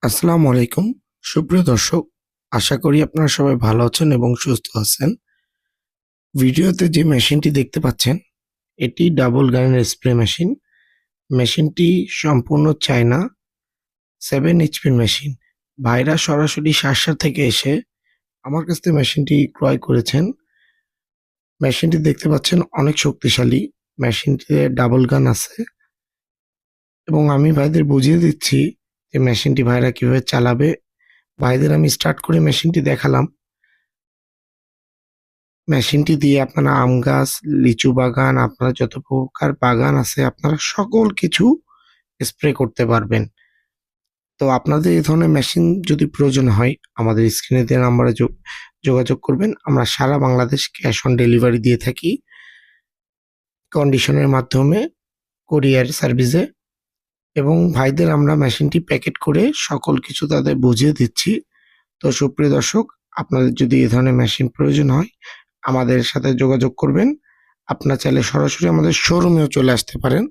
আসসালামু আলাইকুম সুপ্রিয় দর্শক, আশা করি আপনারা সবাই ভালো আছেন এবং সুস্থ আছেন। ভিডিওতে যে মেশিনটি দেখতে পাচ্ছেন এটি ডাবল গানের স্প্রে মেশিন। মেশিনটি সম্পূর্ণ চায়না 7 এইচপির মেশিন। ভাইরা সরাসরি শার্শা থেকে এসে আমার কাছ থেকে মেশিনটি ক্রয় করেছেন। মেশিনটি দেখতে পাচ্ছেন অনেক শক্তিশালী। মেশিনটিতে ডাবল গান আছে এবং আমি ভাইদের বুঝিয়ে দিচ্ছি যে মেশিনটি ভাইরা কিভাবে চালাবে। ভাইদের আমি স্টার্ট করে মেশিনটি দেখালাম। মেশিনটি দিয়ে আপনারা আম গাছ, লিচু বাগান, আপনার যত প্রকার বাগান আছে আপনারা সকল কিছু স্প্রে করতে পারবেন। তো আপনাদের এই ধরনের মেশিন যদি প্রয়োজন হয় আমাদের স্ক্রিনে দেওয়া নাম্বারে যোগাযোগ করবেন। আমরা সারা বাংলাদেশ ক্যাশ অন ডেলিভারি দিয়ে থাকি কন্ডিশনের মাধ্যমে, কোরিয়ার সার্ভিসে। এবং ভাইদের আমরা মেশিনটি প্যাকেট করে সকল কিছু তাদের বুঝিয়ে দিচ্ছি। তো সুপ্রিয় দর্শক, আপনাদের যদি এই ধরনের মেশিন প্রয়োজন হয় আমাদের সাথে যোগাযোগ করবেন। আপনারা চাইলে সরাসরি আমাদের শোরুমেও চলে আসতে পারেন।